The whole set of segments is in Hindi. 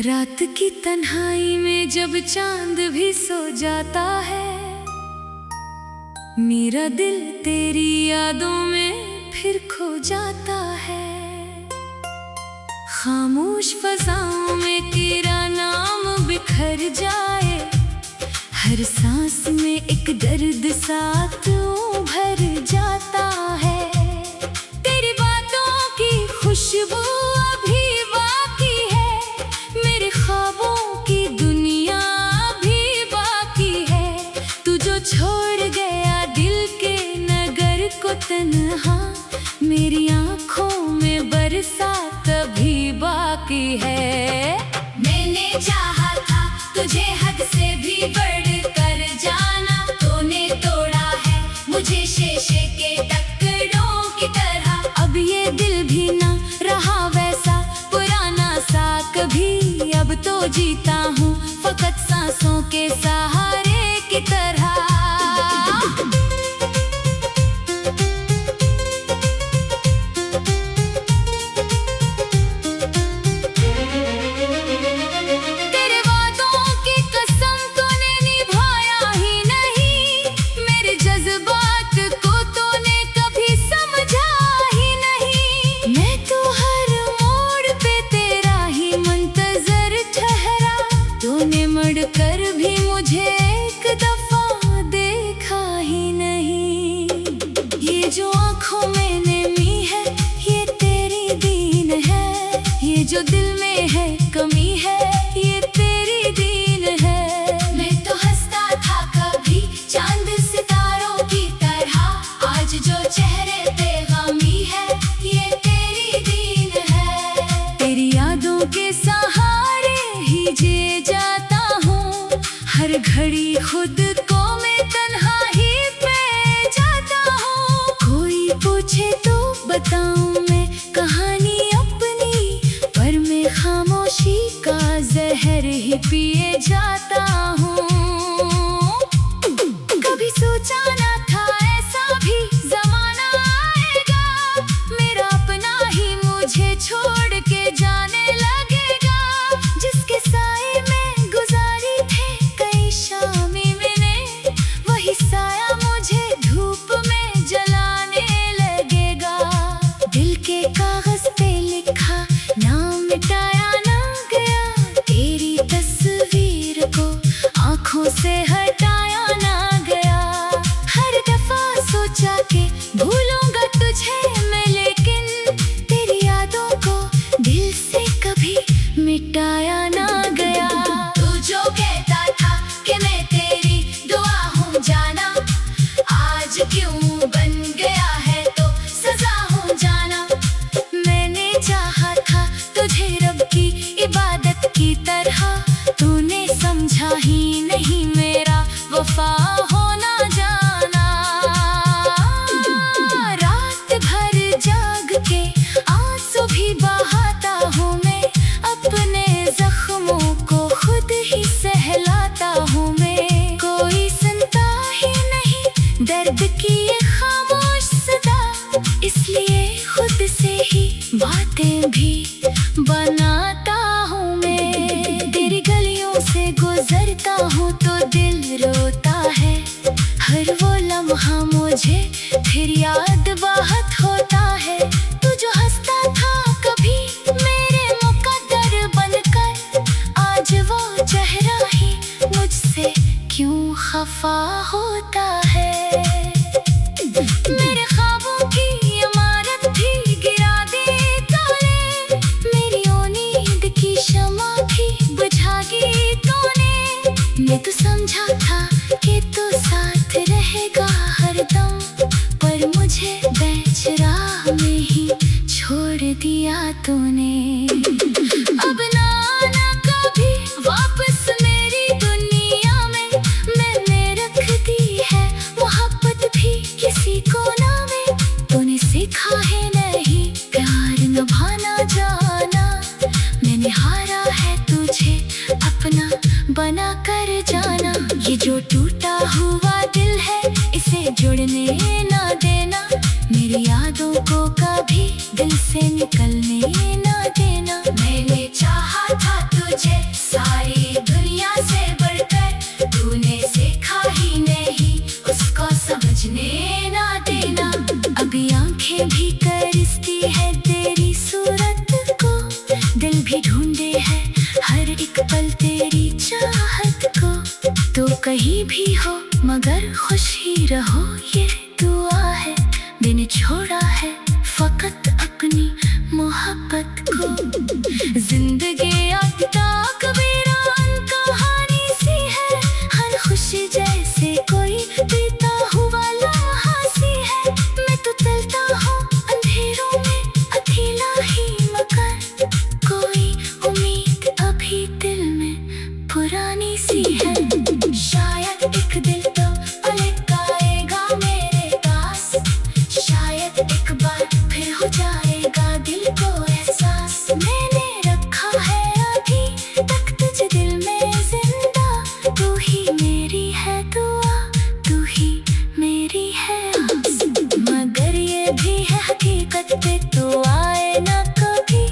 रात की तन्हाई में जब चांद भी सो जाता है, मेरा दिल तेरी यादों में फिर खो जाता है। खामोश फज़ाओं में तेरा नाम बिखर जाए, हर सांस में एक दर्द सा तू भर जाता है। तेरी बातों की खुशबू अभी बाकी है, मेरे ख्वाबों की दुनिया अभी बाकी है। तू जो छोड़ गया दिल के नगर को तन्हा, मेरी आँखों में बरसात अभी बाकी है। मैंने चाहा था तुझे हद से भी बढ़कर जाना, तूने तोड़ा है मुझे शीशे के टुकड़ों की तरह। अब ये दिल भी ना रहा वैसा पुराना सा कभी, अब तो जीता हूँ फकत सांसों के सहारे की तरह। कर भी मुझे एक दफा देखा ही नहीं, ये जो आँखों में नमी है ये तेरी दीन है, ये जो दिल में है कमी है ये तेरी दीन है। मैं तो हंसता था कभी चांद सितारों की तरह, आज जो चेहरे पे गमी है ये तेरी दीन है। तेरी यादों के सहारे ही जी जाता, हर घड़ी खुद को मैं तन्हाई पे जाता हूँ। कोई पूछे तो बताऊं मैं कहानी अपनी, पर मैं खामोशी का जहर ही पिए जाता हूँ। कभी सोचा ना था ऐसा भी जमाना आएगा, मेरा अपना ही मुझे छोड़ के जाने लगेगा। जिसके साए में गुजारी थे शामी मैंने, वही साया मुझे धूप में जलाने लगेगा। दिल के कागज पे लिखा नाम मिटाया ना गया, तेरी तस्वीर को आंखों से हटाया ना गया। हर दफा सोचा कि भूलूंगा तुझे मैं, लेकिन तेरी यादों को दिल से कभी मिटाया ना गया। तू जो कहता था कि मैं तेरी दुआ हूँ जाना, आज क्यों बन गया है तो सजा हूँ जाना। मैंने चाहा था तुझे रब की इबादत की तरह, तूने समझा ही नहीं मेरा वफा होना जाना। रात भर जाग के आंसू भी बहाता हूँ मैं, अपने जख्मों को खुद ही सहलाता हूँ मैं। कोई सुनता ही नहीं दर्द की ये खामोश सदा, इसलिए खुद से ही बातें भी बनाता हूँ मैं। तेरी गलियों से गुजरता हूँ तो दिल रोता है, हर वो लम्हा मुझे फिर याद बहुत होता है। तू जो हंसता था कभी मेरे मुकद्दर बनकर, आज वो चेहरा ही मुझसे क्यों खफा होता है। मेरे ख्वाबों की इमारत भी गिरा दे तूने, मेरी उम्मीद की शमा भी बुझा दी तूने। मैं तो समझा था कि तू साथ रहेगा हरदम, पर मुझे बीच राह में ही छोड़ दिया तूने। अब ना आना कभी वापस मेरी दुनिया में, मैंने रख दी है मोहब्बत भी किसी को ना में। तूने सीखा है नहीं प्यार निभाना जाना, मैंने हारा है तुझे अपना बना कर जाना। ये जो टूटा हुआ दिल है इसे जुड़ने ना देना, मेरी यादों को कभी दिल से निकलने ना देना। मैंने चाहा था तुझे है सारी दुनिया से बढ़कर, तूने सीखा ही नहीं उसको समझने ना देना। अभी आंखें भी तरसती है तेरी सूरत को, दिल भी ढूंढे है हर एक पल तेरी चाहत को। तो कहीं भी हो मगर खुश ही रहो ये दुआ है, मैंने छोड़ा है फकत अपनी मोहब्बत को। जिंदगी आता कबीरान कहानी सी है, हर खुशी जैसे कोई बीता हुआ लम्हा सी है। मैं तो चलता हूँ अंधेरों में अकेला ही, मगर कोई उम्मीद अभी दिल में पुरानी सी है। शायद एक दिल तो पलट आएगा मेरे पास, शायद एक बार फिर हो जाएगा दिल को एहसास। मैंने रखा है अभी तक तुझे दिल में जिंदा, तू ही मेरी है दुआ, तू ही मेरी है आस। मगर ये भी है हकीकत पे तो आए ना कभी,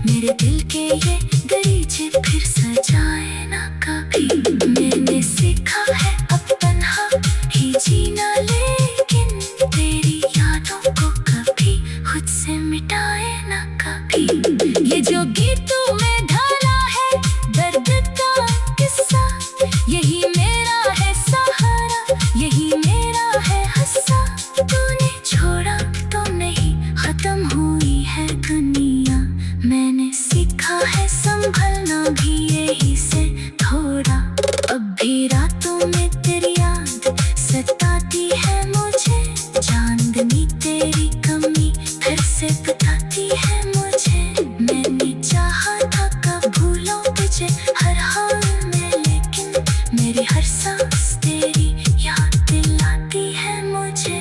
मेरे दिल के ये दरीचे फिर सजाए ना कभी। मैंने सीखा है अब तन्हा ही जीना, लेकिन तेरी यादों को कभी खुद से मिटाए ना कभी। ये जो गीतों में ढाला है दर्द का किस्सा, यही मेरा है सहारा, यही मेरा है हस्सा। तूने छोड़ा तो नहीं खत्म हुई है दुनिया, मैंने सीखा है संभलना भी यही से थोड़ा। अब भी रातों में तेरी याद सताती है मुझे, चांदनी तेरी कमी फिर से बताती है मुझे। मैंने चाहा था कब भूलों तुझे हर हाल में, लेकिन मेरी हर सांस तेरी याद दिलाती है मुझे।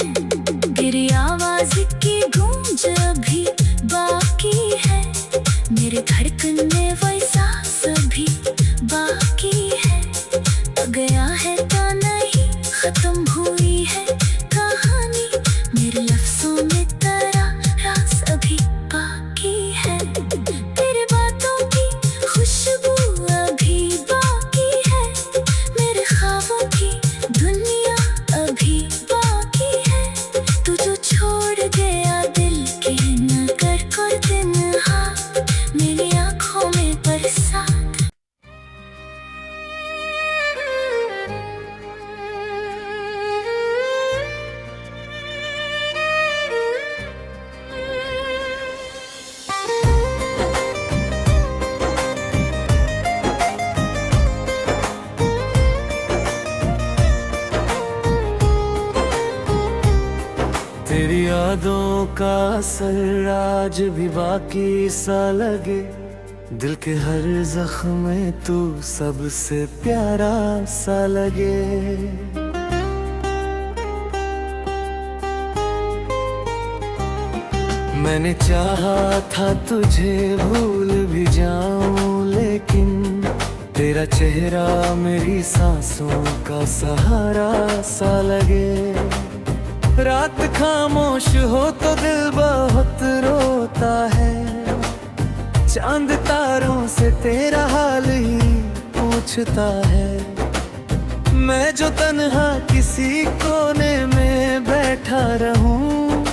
तेरी आवाज की गूंज अभी बाकी है, मेरे धड़कन में वो एहसास अभी बाकी है। गया है तो नहीं खत्म हुई है कहानी, मेरे लफ्जों में तेरा राज अभी बाकी है। तेरी बातों की खुशबू अभी बाकी है, मेरे ख्वाबों की दुनिया अभी बाकी है। तू जो छोड़ गया दिल के नगर को दिन, हाँ मेरी आंखों में बरसात। तेरी यादों का असर आज भी बाकी सा लगे, दिल के हर जख्म में तू सबसे प्यारा सा लगे। मैंने चाहा था तुझे भूल भी जाऊं, लेकिन तेरा चेहरा मेरी सांसों का सहारा सा लगे। रात खामोश हो तो दिल बहुत रोता है, चांद तारों से तेरा हाल ही पूछता है। मैं जो तन्हा किसी कोने में बैठा रहूं,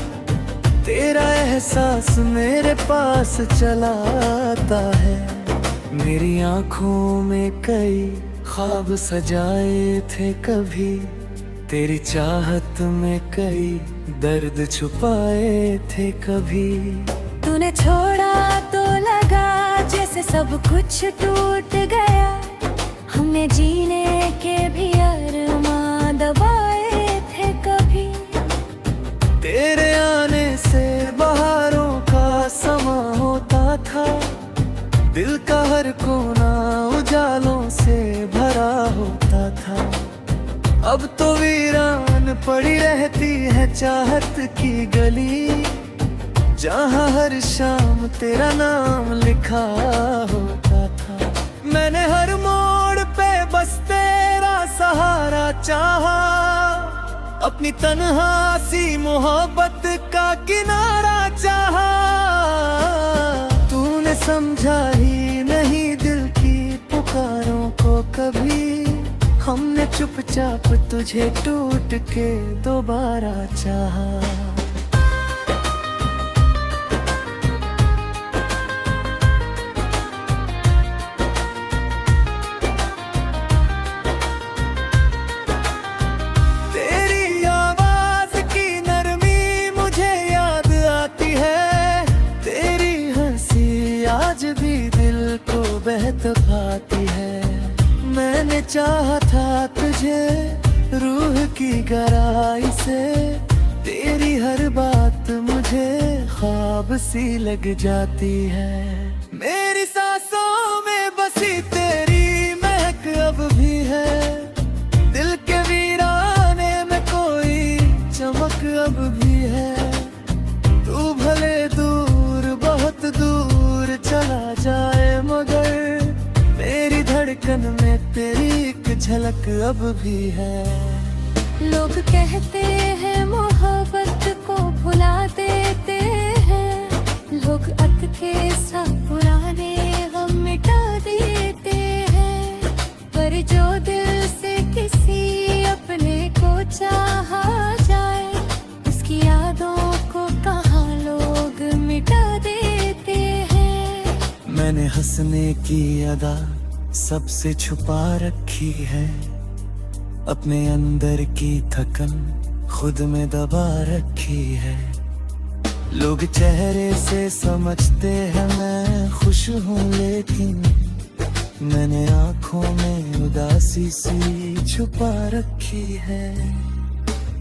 तेरा एहसास मेरे पास चला आता है। मेरी आंखों में कई ख्वाब सजाए थे कभी, तेरी चाहत में कई दर्द छुपाए थे कभी। तूने छोड़ा तो लगा जैसे सब कुछ टूट गया, हमने जीने के भी अरमां दबाए थे कभी। तेरे आने से बहारों का समा होता था, दिल का हर कोना उजालों से भरा होता था। अब तो वीरान पड़ी रहती है चाहत की गली, जहाँ हर शाम तेरा नाम लिखा होता था। मैंने हर मोड़ पे बस तेरा सहारा चाहा, अपनी तन्हा सी मोहब्बत का किनारा चाहा। तूने समझा ही नहीं दिल की कभी हमने चुपचाप तुझे टूट के दोबारा चाहा। तेरी आवाज की नरमी मुझे याद आती है, तेरी हंसी आज भी दिल को बहलाती है। मैंने चाहा था तुझे रूह की गहराई से, तेरी हर बात मुझे ख्वाब सी लग जाती है। मेरी सांसों में बसी तेरी महक अब भी है, दिल के वीराने में कोई चमक अब भी है। तू भले दूर बहुत दूर चला जाए मगर मेरी धड़कन में तेरी एक झलक अब भी है। लोग कहते हैं मोहब्बत को भुला देते हैं, लोग अटके सा पुराने हम मिटा देते हैं। पर जो दिल से किसी अपने को चाहा जाए, उसकी यादों को कहाँ लोग मिटा देते हैं। मैंने हंसने की अदा सबसे छुपा रखी है, अपने अंदर की थकन खुद में दबा रखी है। लोग चेहरे से समझते हैं मैं खुश हूँ, लेकिन मैंने आंखों में उदासी सी छुपा रखी है।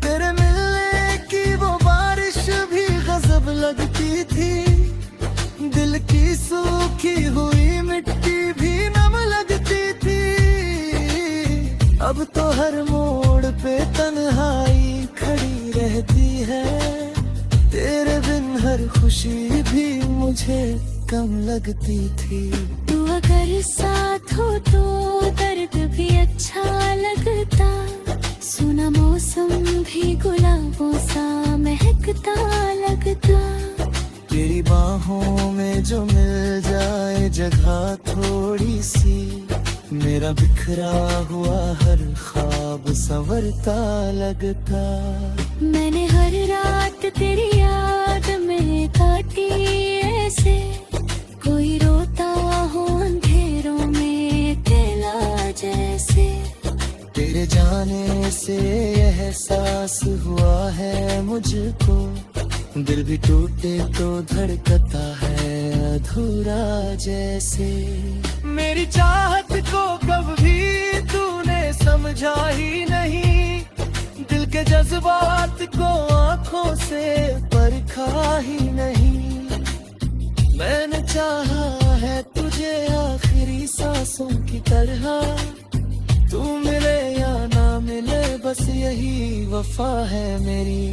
तेरे मिलने की वो बारिश भी गजब लगती थी, दिल की सूखी हुई मिट्टी भी नम लगती थी। अब तो हर मोड़ पे तन्हाई खड़ी रहती है, तेरे बिन हर खुशी भी मुझे कम लगती थी। तू अगर साथ हो तो दर्द भी अच्छा लगता, सुना मौसम भी गुलाबों सा महकता लगता। तेरी बाहों में जो मिल जाए जगह थोड़ी सी, मेरा बिखरा हुआ हर ख्वाब संवरता लगता। मैंने हर रात तेरी याद में काटी ऐसे, कोई रोता हो अंधेरों में अकेला जैसे। तेरे जाने से एहसास हुआ है मुझको, दिल भी टूटे तो धड़कता है अधूरा जैसे। मेरी चाहत को कभी तूने समझा ही नहीं, दिल के जज्बात को आंखों से परखा ही नहीं। मैंने चाहा है तुझे आखिरी सांसों की तरह, तू मिले या ना मिले बस यही वफा है मेरी।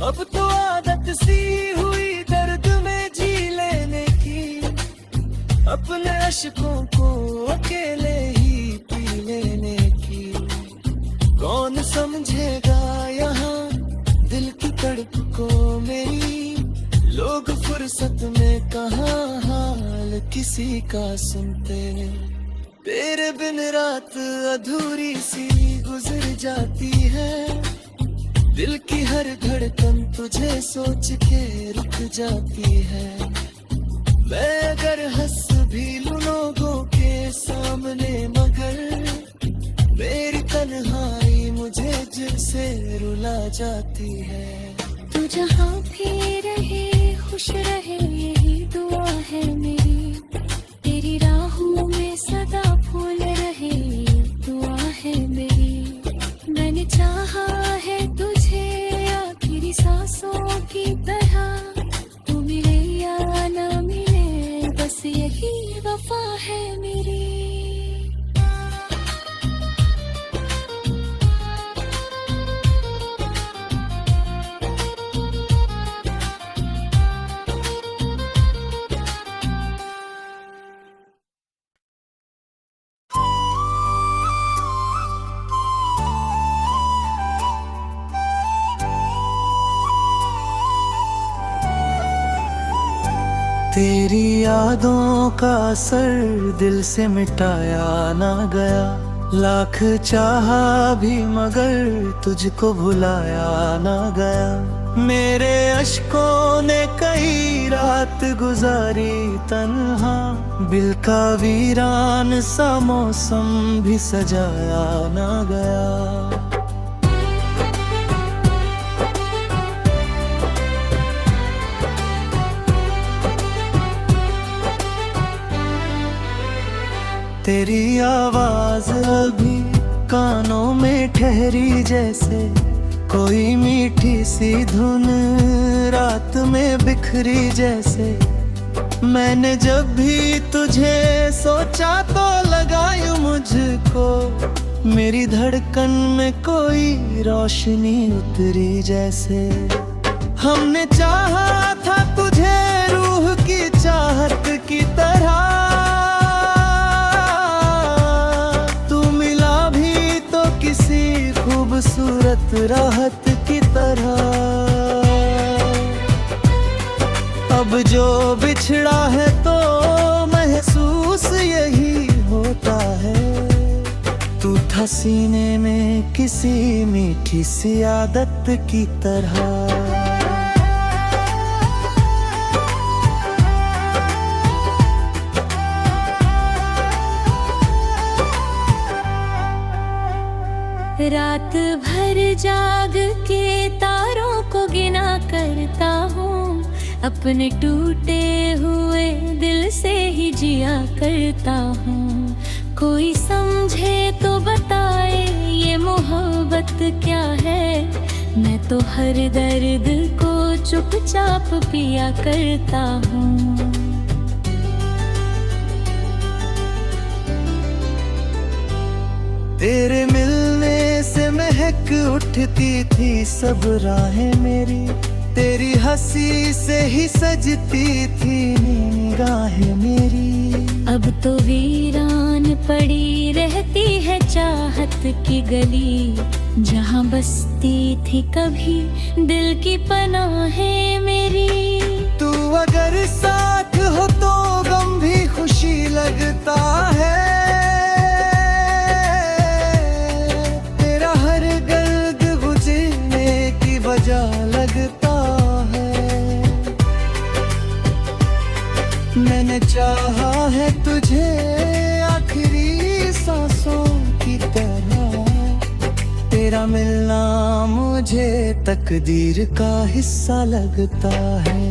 अब तो आदत सी हुई दर्द में जी लेने की, अपने अश्कों को अकेले ही पी लेने की। कौन समझेगा यहाँ दिल की तड़प को मेरी, लोग फुर्सत में कहाँ हाल किसी का सुनते। तेरे बिन रात अधूरी सी गुजर जाती है, दिल की हर धड़कन तुझे सोच के रुक जाती है। मैं अगर हंस भी लूं लोगों के सामने मगर मेरी तन्हाई मुझे दिल से रुला जाती है। तू जहाँ भी रहे खुश रहे यही दुआ है मेरी, तेरी राहों में सदा फूल रहे दुआ है मेरी। मैंने चाहा है तुझे आखिरी सांसों की तरह, तू मिले या ना मिले बस यही वफा है मेरी। तेरी यादों का असर दिल से मिटाया ना गया, लाख चाहा भी मगर तुझको भुलाया ना गया। मेरे अश्कों ने कई रात गुजारी तन्हा, दिल का वीरान सा मौसम भी सजाया ना गया। तेरी आवाज अभी कानों में ठहरी जैसे कोई मीठी सी धुन रात में बिखरी जैसे। मैंने जब भी तुझे सोचा तो लगाई मुझको, मेरी धड़कन में कोई रोशनी उतरी जैसे। हमने चाहा था तुझे रूह की चाहत की तरह, खूबसूरत राहत की तरह। अब जो बिछड़ा है तो महसूस यही होता है, तू था सीने में किसी मीठी सी आदत की तरह। रात भर जाग के तारों को गिना करता हूँ, अपने टूटे हुए दिल से ही जिया करता हूँ। कोई समझे तो बताए ये मोहब्बत क्या है, मैं तो हर दर्द को चुपचाप पिया करता हूँ। तेरे मिलने से महक उठती थी सब राहें मेरी, तेरी हंसी से ही सजती थी निगाहें मेरी। अब तो वीरान पड़ी रहती है चाहत की गली, जहाँ बसती थी कभी दिल की पनाहें मेरी। तू अगर साथ हो तो गम भी खुशी लगता है, लगता है। मैंने चाहा है तुझे आखिरी सांसों की तरह, तेरा मिलना मुझे तकदीर का हिस्सा लगता है।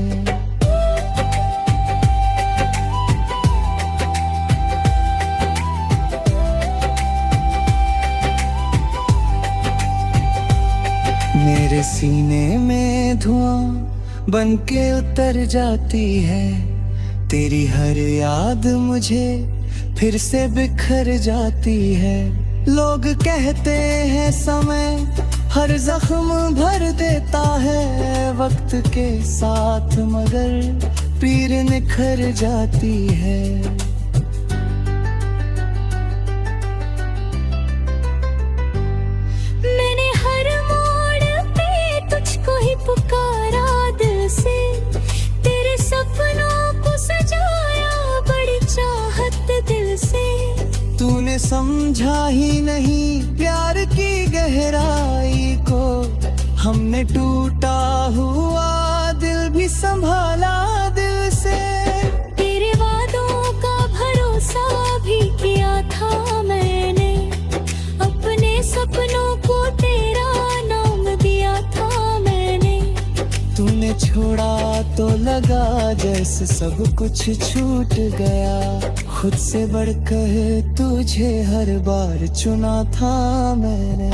मेरे सीने में धुआं बन के उतर जाती है, तेरी हर याद मुझे फिर से बिखर जाती है। लोग कहते हैं समय हर जख्म भर देता है, वक्त के साथ मगर पीर निखर जाती है। पुकारा दिल से, तेरे सपनों को सजाया बड़ी चाहत दिल से। तूने समझा ही नहीं प्यार की गहराई को, हमने टूटा हुआ दिल भी संभाला दिल से। तेरे वादों का भरोसा भी किया था मैंने, अपने सपनों को तेरा नाम दिया था। तूने छोड़ा तो लगा जैसे सब कुछ छूट गया, खुद से बढ़कर तुझे हर बार चुना था मैंने।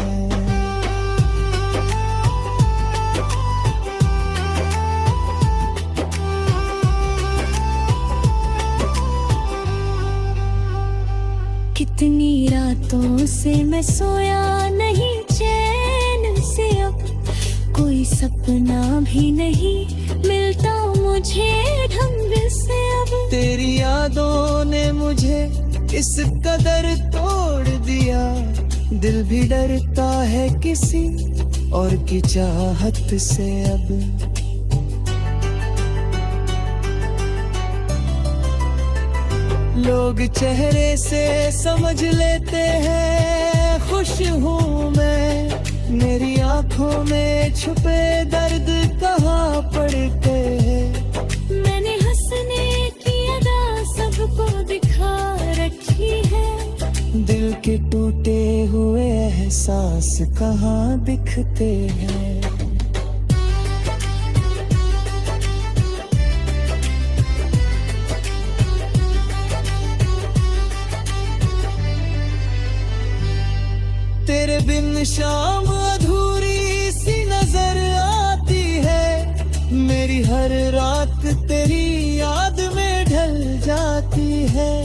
कितनी रातों से मैं सोया नहीं चैन से, अब कोई सपना भी नहीं मिलता मुझे ढंग से। अब तेरी यादों ने मुझे इस कदर तोड़ दिया, दिल भी डरता है किसी और की चाहत से अब। लोग चेहरे से समझ लेते हैं खुश हूँ मैं, मेरी आंखों में छुपे दर्द कहाँ पड़ते हैं। मैंने हंसने की अदा सबको दिखा रखी है, दिल के टूटे हुए एहसास कहाँ दिखते हैं। तेरे बिन शाम अधूरी सी नजर आती है, मेरी हर रात तेरी याद में ढल जाती है।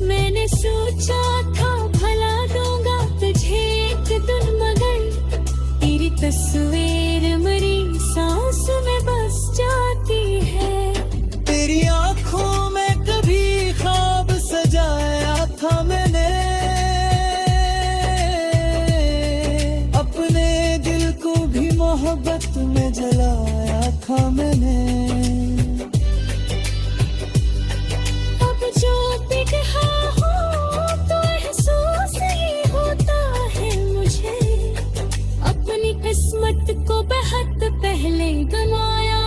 मैंने सोचा था भला दूंगा तुझे एक दिन, मगर तेरी तस्वीर मेरी सांस में बस जाती है। तेरी आंखों में कभी ख्वाब सजाया था मैंने, मोहब्बत में जलाया था मैंने। अब जो दिख रहा हो तो एहसास ही होता है मुझे, अपनी किस्मत को बहुत पहले गंवाया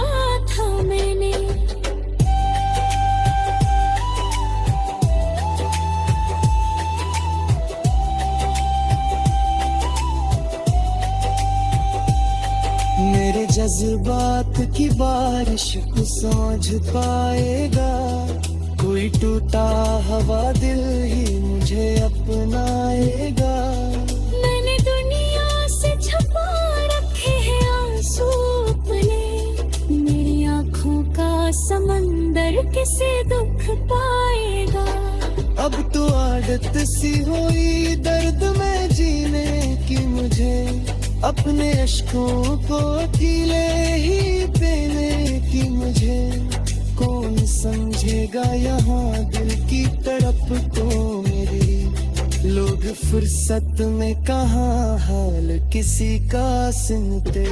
था मैंने। मेरे जज्बात की बारिश को समझ पाएगा, कोई टूटा हवा दिल ही मुझे अपनाएगा। मैंने दुनिया से छुपा रखे हैं आंसू अपने, मेरी आंखों का समंदर किसे दुख पाएगा। अब तो आदत सी हुई दर्द में जीने की मुझे, अपने अश्कों को अकेले ही पीने की मुझे। कौन समझेगा यहाँ दिल की तड़प को मेरी, लोग फुर्सत में कहाँ हाल किसी का सुनते।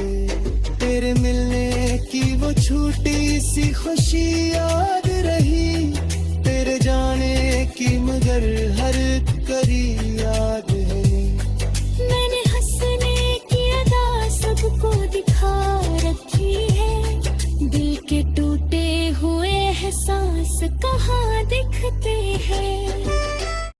तेरे मिलने की वो छोटी सी खुशी याद रही, तेरे जाने की मगर हर करी याद है। मैंने हंसने की अदा सबको दिखा रखी है, दिल के टूटे हुए एहसास कहाँ